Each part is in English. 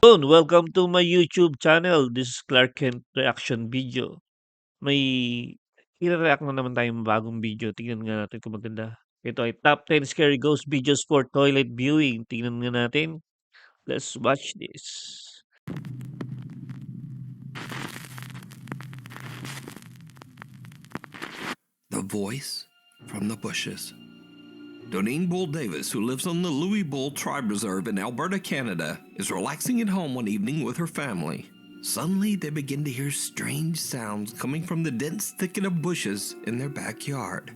Yun, welcome to my YouTube channel. This is Clark Kent reaction video. May ire-react na naman tayong bagong video. Tingnan nga natin kung maganda. Ito ay top 10 scary ghost videos for toilet viewing. Tingnan nga natin. Let's watch this. The voice from the bushes. Doneen Bull Davis, who lives on the Louis Bull Tribe Reserve in Alberta, Canada, is relaxing at home one evening with her family. Suddenly, they begin to hear strange sounds coming from the dense thicket of bushes in their backyard.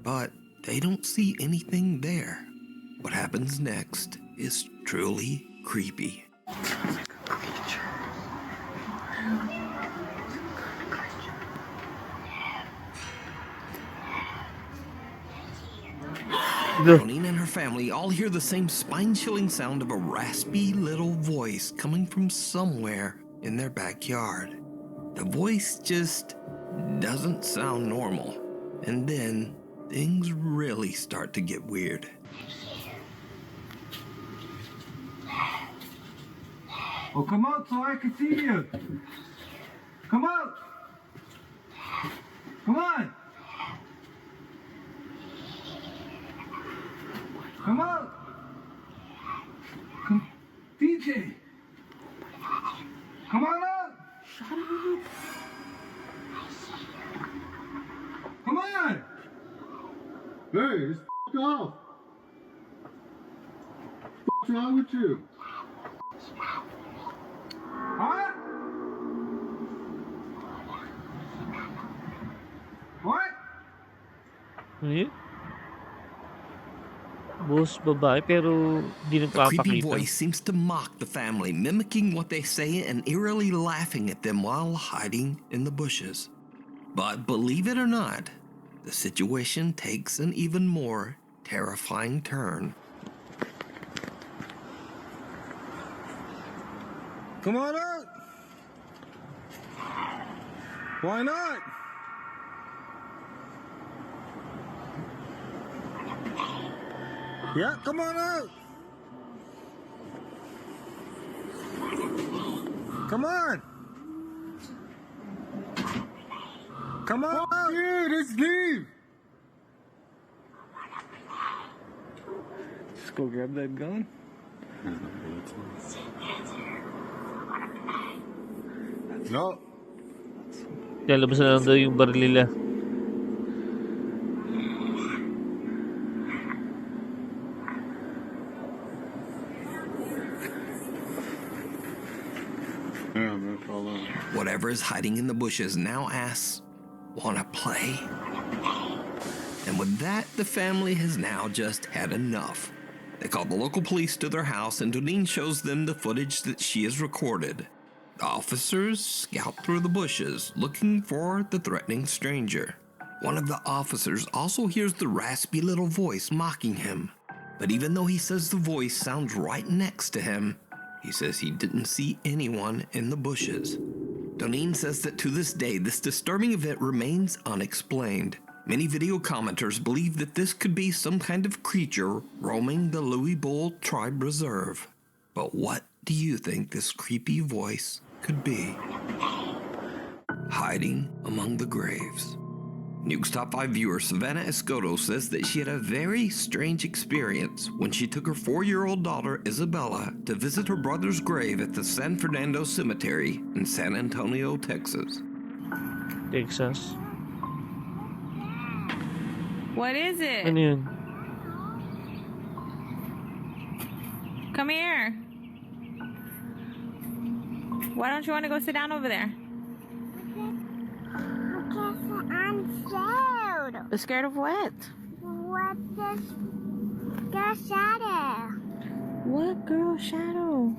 But they don't see anything there. What happens next is truly creepy. Doneen and her family all hear the same spine-chilling sound of a raspy little voice coming from somewhere in their backyard. The voice just doesn't sound normal. And then things really start to get weird. Oh, come out so I can see you. Come out. Come on. Come out. Come, DJ. Come on out. Shut up. Come on. Hey, just off. What's wrong with you? Huh? What? Ano yun? Boss babae pero di The creepy nagpapakita. voice seems to mock the family, mimicking what they say and eerily laughing at them while hiding in the bushes. But believe it or not, the situation takes an even more terrifying turn. Come on out. Why not? Yeah, come on out. Come on. Come on out. Yeah, let's leave. Just go grab that gun. No. Lalabas na lang daw yung baril nila. Yeah, no problem. Whatever is hiding in the bushes now asks, "Wanna play?" And with that, the family has now just had enough. They call the local police to their house, and Doneen shows them the footage that she has recorded. The officers scout through the bushes, looking for the threatening stranger. One of the officers also hears the raspy little voice mocking him. But even though he says the voice sounds right next to him, he says he didn't see anyone in the bushes. Doneen says that to this day, this disturbing event remains unexplained. Many video commenters believe that this could be some kind of creature roaming the Louis Bull Tribe Reserve. But what do you think this creepy voice could be? Hiding among the graves. Nuke's Top 5 viewer Savannah Escoto says that she had a very strange experience when she took her 4-year-old daughter Isabella to visit her brother's grave at the San Fernando Cemetery in San Antonio, Texas. Texas. What is it? Ano yun? Come here. Why don't you want to go sit down over there? Because I'm scared. Scared of what? What this girl shadow? What girl shadow?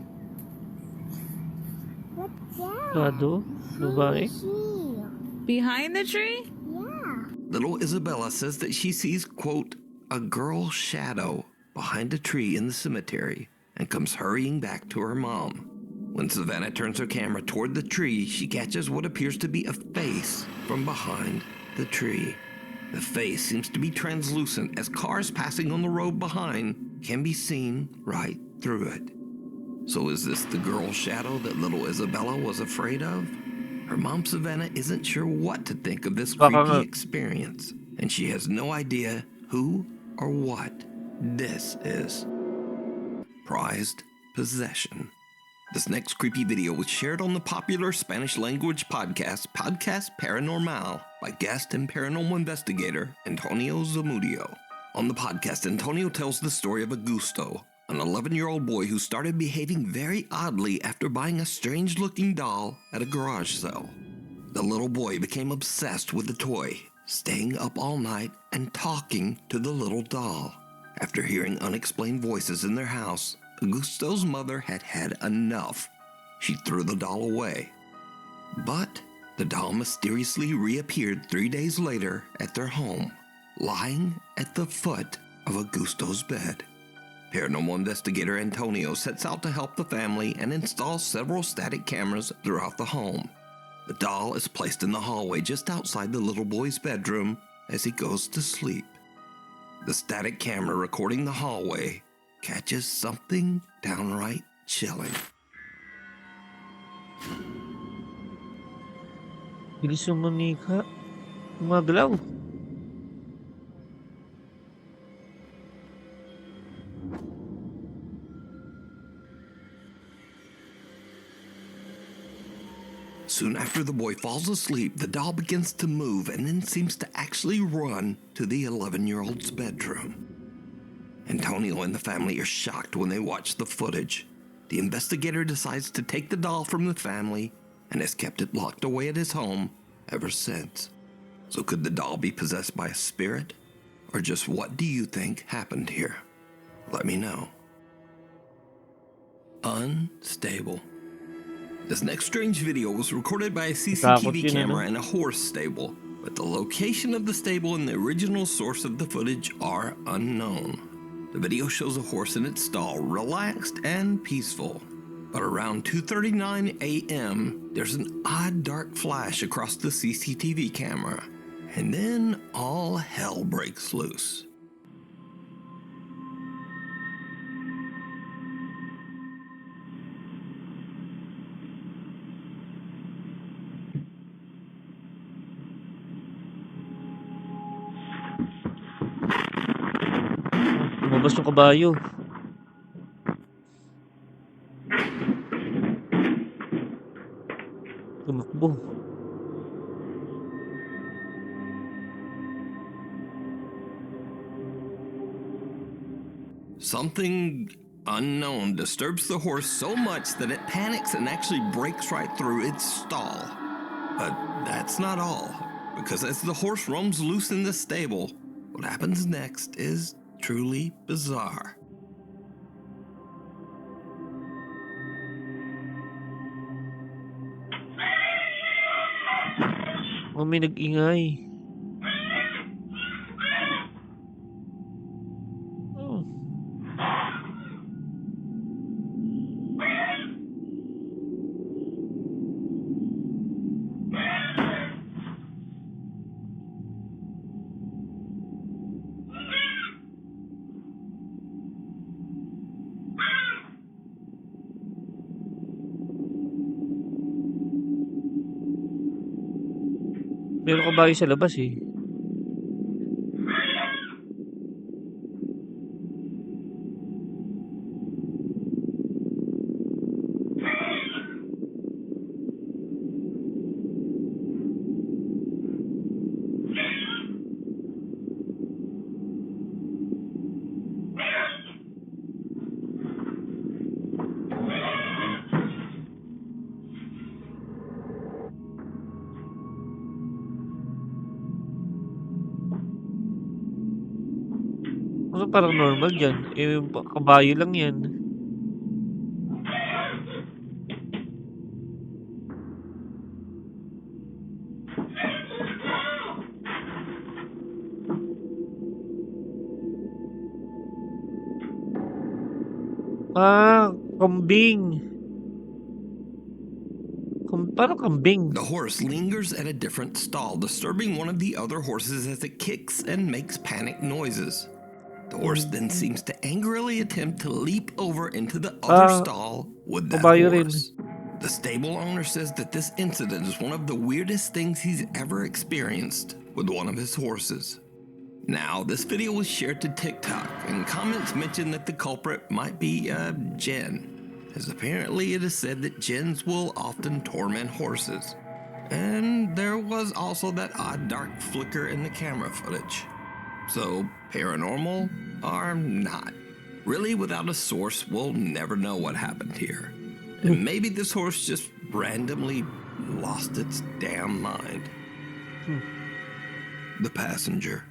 What's that? Gado? Babae? She. Behind the tree? Yeah. Little Isabella says that she sees, quote, a girl shadow behind a tree in the cemetery and comes hurrying back to her mom. When Savannah turns her camera toward the tree, she catches what appears to be a face from behind the tree. The face seems to be translucent as cars passing on the road behind can be seen right through it. So is this the girl shadow that little Isabella was afraid of? Her mom Savannah isn't sure what to think of this Baka creepy nga. experience, and she has no idea who or what this is. Prized possession. This next creepy video was shared on the popular Spanish language podcast Paranormal by guest and paranormal investigator Antonio Zamudio. On the podcast, Antonio tells the story of Augusto, an 11-year-old boy who started behaving very oddly after buying a strange-looking doll at a garage sale. The little boy became obsessed with the toy, staying up all night and talking to the little doll. After hearing unexplained voices in their house, Augusto's mother had had enough. She threw the doll away. But the doll mysteriously reappeared 3 days later at their home, lying at the foot of Augusto's bed. Paranormal investigator Antonio sets out to help the family and install several static cameras throughout the home. The doll is placed in the hallway just outside the little boy's bedroom as he goes to sleep. The static camera recording the hallway catches something downright chilling. Bilis yung manika. Gumagalaw. Soon after the boy falls asleep, the doll begins to move and then seems to actually run to the 11-year-old's bedroom. Antonio and the family are shocked when they watch the footage. The investigator decides to take the doll from the family and has kept it locked away at his home ever since. So could the doll be possessed by a spirit? Or just what do you think happened here? Let me know. Unstable. This next strange video was recorded by a Takot CCTV yun, camera in a horse stable, but the location of the stable and the original source of the footage are unknown. The video shows a horse in its stall, relaxed and peaceful. But around 2:39 a.m., there's an odd dark flash across the CCTV camera, and then all hell breaks loose. Lumabas yung kabayo. Tumakbo. Something unknown disturbs the horse so much that it panics and actually breaks right through its stall. But that's not all, because as the horse roams loose in the stable, what happens next is truly bizarre. Oh, may nag-ingay. Oh. Meron kabayo sa labas eh. Ano parang normal dyan? Eh, kabayo lang yan. Ah, kambing. Parang kambing. The horse lingers at a different stall, disturbing one of the other horses as it kicks and makes panic noises. The horse then seems to angrily attempt to leap over into the other stall with that kabayo rin. horse. The stable owner says that this incident is one of the weirdest things he's ever experienced with one of his horses. Now, this video was shared to TikTok, and comments mentioned that the culprit might be Jen, as apparently it is said that Jens will often torment horses. And there was also that odd dark flicker in the camera footage. So, paranormal or not? Really, without a source, we'll never know what happened here. And maybe this horse just randomly lost its damn mind. The passenger.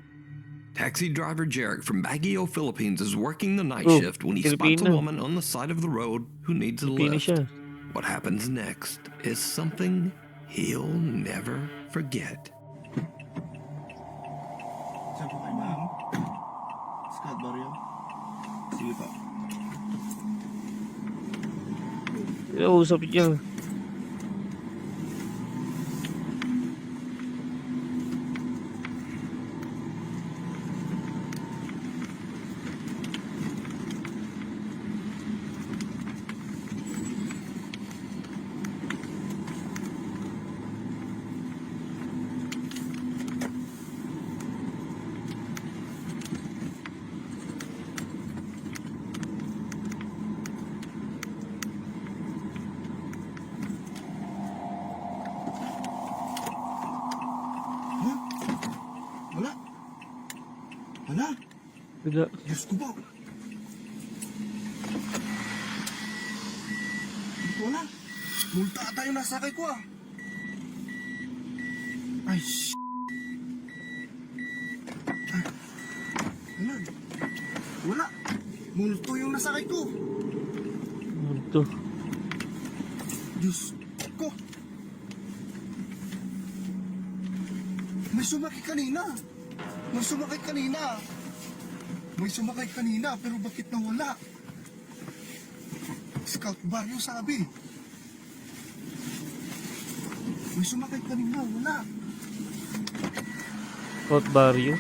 Taxi driver Jarek from Baguio, Philippines is working the night Oh, shift when he spots a Filipino. woman on the side of the road who needs a Pili lift. siya. What happens next is something he'll never forget. Saan po kayo, ma'am? Scott Barrio? Sige po. Usap niya. Wala. Wala. Wala. Diyos ko po. Wala. Multa ata yung nasakay ko ah. Ay, Wala. Wala. Multo yung nasakay ko. Ito. Diyos ko. May sumakay kanina. May sumakay kanina. May sumakay kanina, pero bakit nawala? Scout Barrio sabi. May sumakay kanina, wala. Hot Barrio.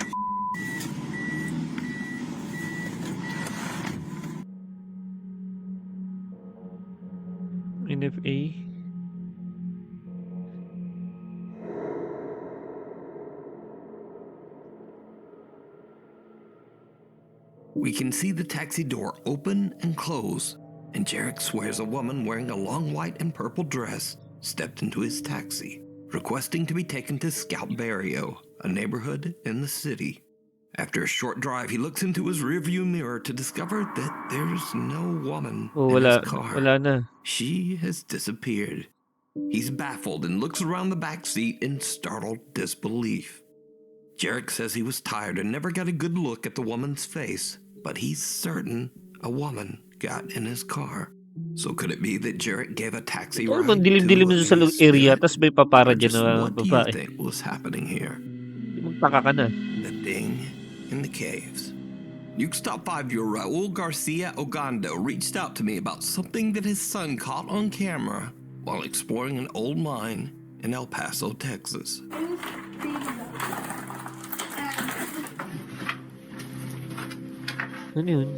NFA. We can see the taxi door open and close, and Jarek swears a woman wearing a long white and purple dress stepped into his taxi, requesting to be taken to Scout Barrio, a neighborhood in the city. After a short drive, he looks into his rearview mirror to discover that there's no woman Oh, in wala. his car. Wala na. She has disappeared. He's baffled and looks around the back seat in startled disbelief. Jarek says he was tired and never got a good look at the woman's face, but he's certain a woman got in his car. So could it be that Jarek gave a taxi Ano ride bang dilim-dilim to dun sa a area, spirit? tas may papara Or dyan just na what do you babae. think was happening here? Magtaka ka na. The thing in the caves. Nuke Stop 5 viewer Raul Garcia Ogando reached out to me about something that his son caught on camera while exploring an old mine in El Paso, Texas. Ano yun?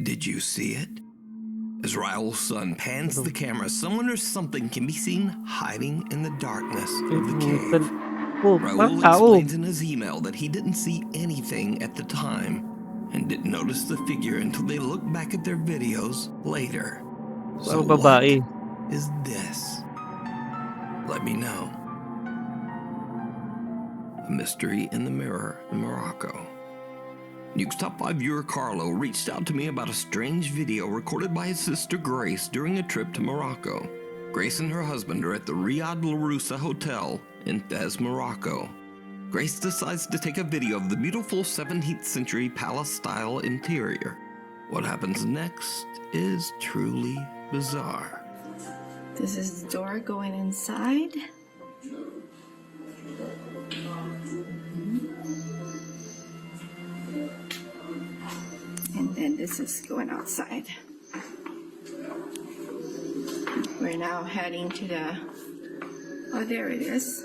Did you see it? As Raul's son pans the camera, someone or something can be seen hiding in the darkness of the cave. Oh, Raul mga tao. explains in his email that he didn't see anything at the time and didn't notice the figure until they looked back at their videos later. So Parang babae. what is this? Let me know. A mystery in the mirror in Morocco. Nuke's Top 5 viewer Carlo reached out to me about a strange video recorded by his sister Grace during a trip to Morocco. Grace and her husband are at the Riyadh Laroussa Hotel in Fez, Morocco. Grace decides to take a video of the beautiful 17th century palace-style interior. What happens next is truly bizarre. This is the door going inside. And then this is going outside. We're now heading to the. Oh, there it is.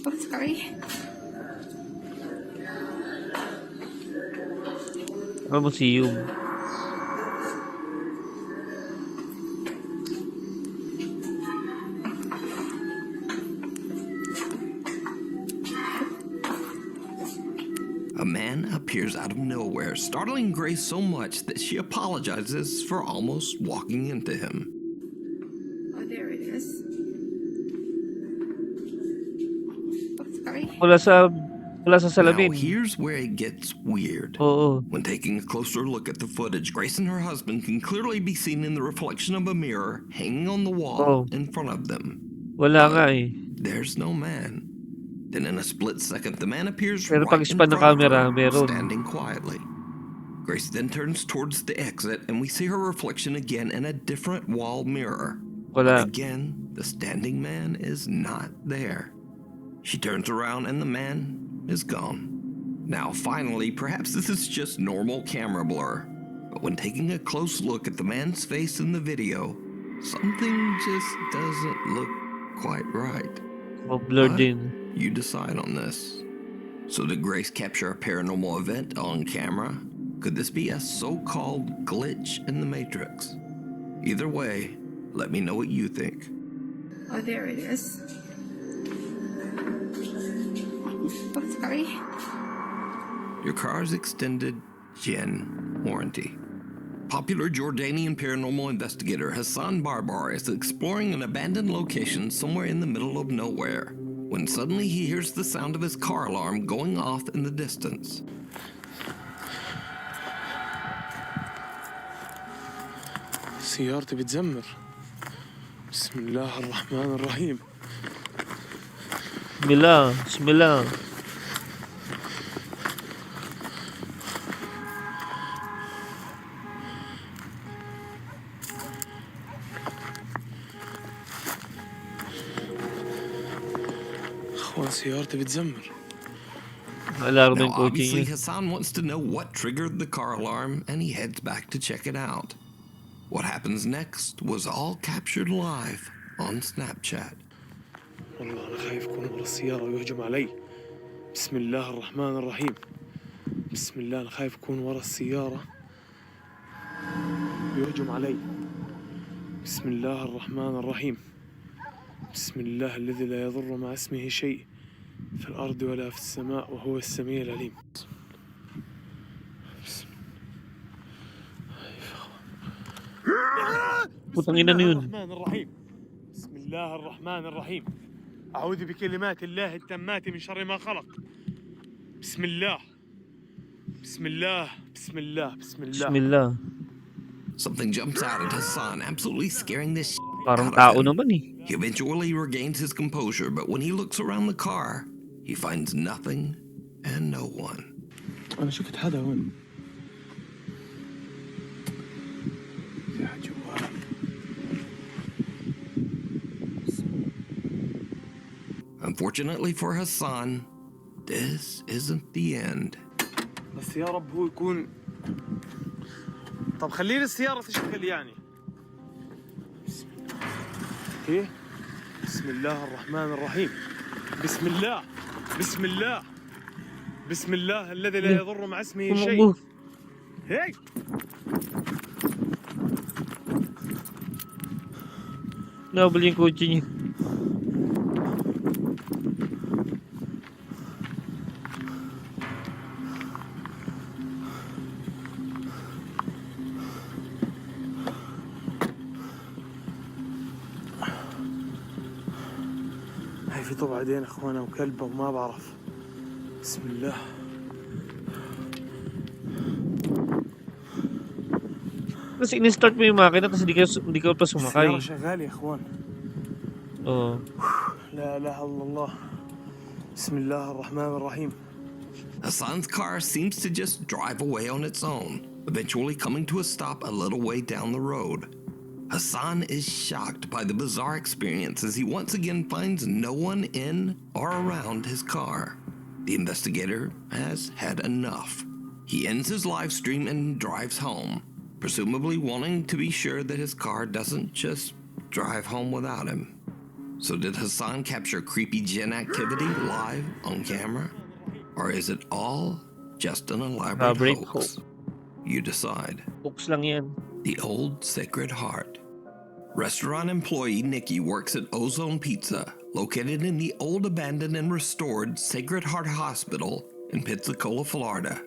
Oh, sorry. Museum. A man appears out of nowhere, startling Grace so much that she apologizes for almost walking into him. Oh, there it is. Oh, sorry. Wala sa Now, salamin. here's where it gets weird. Oo. When taking a closer look at the footage, Grace and her husband can clearly be seen in the reflection of a mirror hanging on the wall Oh. in front of them. Wala nga eh. There's no man. Then in a split second, the man appears Pero right pag in span ng front of camera, her, meron. standing quietly. Grace then turns towards the exit, and we see her reflection again in a different wall mirror. Wala. Again, the standing man is not there. She turns around, and the man is gone. Now, finally, perhaps this is just normal camera blur, but when taking a close look at the man's face in the video, something just doesn't look quite right. Blur But din. you decide on this. So did Grace capture a paranormal event on camera? Could this be a so-called glitch in the Matrix? Either way, let me know what you think. Oh, there it is. Oh, sorry. Your car's extended GEN warranty. Popular Jordanian paranormal investigator Hassan Barbar is exploring an abandoned location somewhere in the middle of nowhere when suddenly he hears the sound of his car alarm going off in the distance. سيارتي بتزمر. بسم الله الرحمن الرحيم. Bismillah. أخوان سيارتي بتزمر. Alarm Now, yung kotse obviously, niya. Hassan wants to know what triggered the car alarm, and he heads back to check it out. What happens next was all captured live on Snapchat. والله أنا خايف يكون ورا السيارة ويهجم علي. بسم الله الرحمن الرحيم. بسم الله أنا خايف يكون ورا السيارة ويهجم علي. بسم الله الرحمن الرحيم. بسم الله الذي لا يضر مع اسمه شيء في الأرض ولا في السماء وهو السميع العليم. Putang ina na yun. الرحمن الرحيم. بسم الله الرحمن الرحيم. أعوذ بكلمات الله التامات من شر ما خلق. بسم الله. بسم الله. بسم الله. بسم الله. Bismillah. Something jumps out at Hassan, absolutely scaring the shit Parang out tao of him. naman eh. He eventually regains his composure, but when he looks around the car, he finds nothing and no one. أنا شفت حدا هون. يا جوال. Unfortunately for Hassan, this isn't the end. بس يا رب هو يكون. طب خليني السيارة تشتغل يعني. بسم الله. إيه؟ بسم الله الرحمن الرحيم. بسم الله. بسم الله. بسم الله الذي لا يضر مع اسمه شيء. هي. Nabali yung kotse niya. هاي في طبع عدين اخوانا وكلبه وما بعرف. بسم الله. Tapos in-start mo yung makina tapos hindi ka pa sumakay. السيارة شغالة يا اخوان. Oo. لا اله الا الله. بسم الله الرحمن الرحيم. Hassan's car seems to just drive away on its own, eventually coming to a stop a little way down the road. Hassan is shocked by the bizarre experience as he once again finds no one in or around his car. The investigator has had enough. He ends his live stream and drives home. presumably wanting to be sure that his car doesn't just drive home without him. So did Hassan capture creepy Jinn activity live on camera? Or is it all just an elaborate Elaborate hoax? You decide. Hoax lang yan. The Old Sacred Heart. Restaurant employee Nikki works at Ozone Pizza, located in the old abandoned and restored Sacred Heart Hospital in Pensacola, Florida.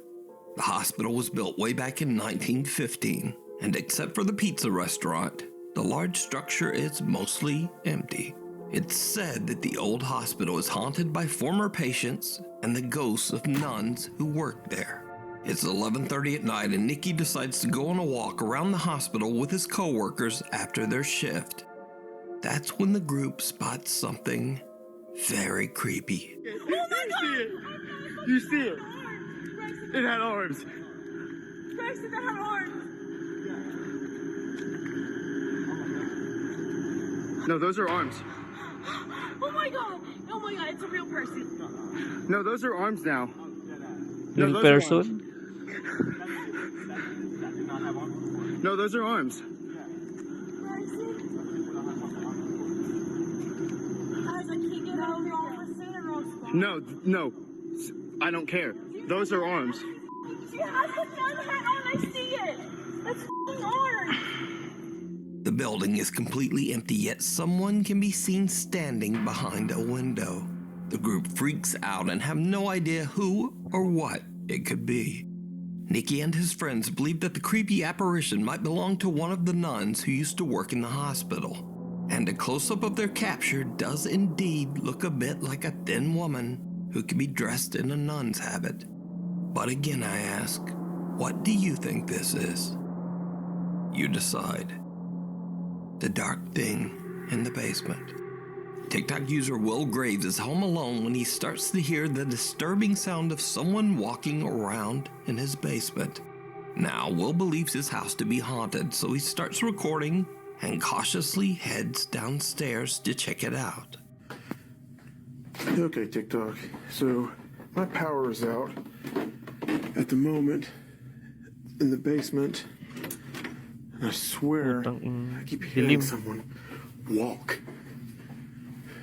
The hospital was built way back in 1915, and except for the pizza restaurant, the large structure is mostly empty. It's said that the old hospital is haunted by former patients and the ghosts of nuns who worked there. It's 11:30 at night and Nikki decides to go on a walk around the hospital with his coworkers after their shift. That's when the group spots something very creepy. You see it? It had arms. Bryson, that had arms. No, those are arms. Oh my god! Oh my god! It's a real person. No, those are arms now. Real those are arms. person? No, those are arms. Guys, I can't get out of here. No, no. I don't care. Those are arms. She has the gun hat on. I see it. That's f***ing arms. The building is completely empty, yet someone can be seen standing behind a window. The group freaks out and have no idea who or what it could be. Nikki and his friends believe that the creepy apparition might belong to one of the nuns who used to work in the hospital. And a close-up of their capture does indeed look a bit like a thin woman who could be dressed in a nun's habit. But again I ask, what do you think this is? You decide. The dark thing in the basement. TikTok user Will Graves is home alone when he starts to hear the disturbing sound of someone walking around in his basement. Now, Will believes his house to be haunted, so he starts recording and cautiously heads downstairs to check it out. Okay, TikTok. So, my power is out at the moment in the basement. And I swear, I keep hearing someone walk.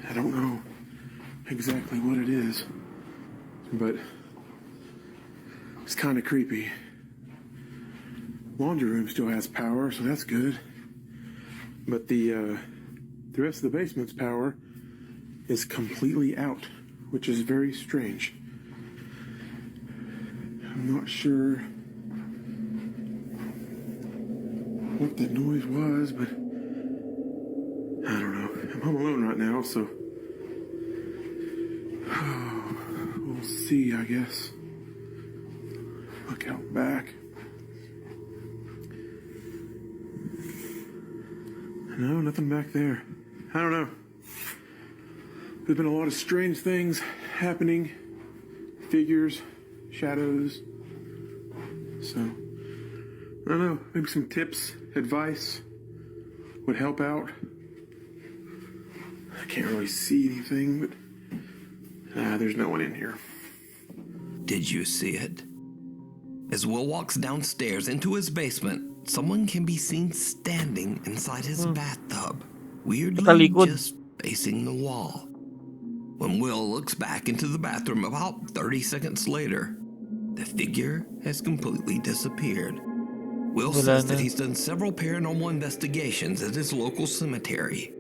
I don't know exactly what it is, but it's kind of creepy. Laundry room still has power, so that's good. But the rest of the basement's power is completely out, which is very strange. I'm not sure what that noise was, but I don't know. I'm home alone right now, so we'll see, I guess. Look out back. No, nothing back there. I don't know. There's been a lot of strange things happening. Figures, shadows. So, I don't know. Maybe some tips, advice would help out. I can't really see anything, but there's no one in here. Did you see it? As Will walks downstairs into his basement, someone can be seen standing inside his bathtub, weirdly Nakalikod. just facing the wall. When Will looks back into the bathroom about 30 seconds later, the figure has completely disappeared. Will Wala says na. that he's done several paranormal investigations at his local cemetery,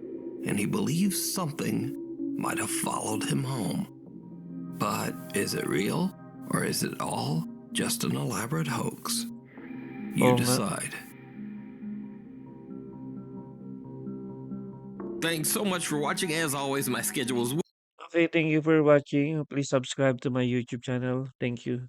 and he believes something might have followed him home. But is it real, or is it all just an elaborate hoax? You Oo nga. decide. Thanks so much for watching. As always, my schedule is Okay, thank you for watching. Please subscribe to my YouTube channel. Thank you.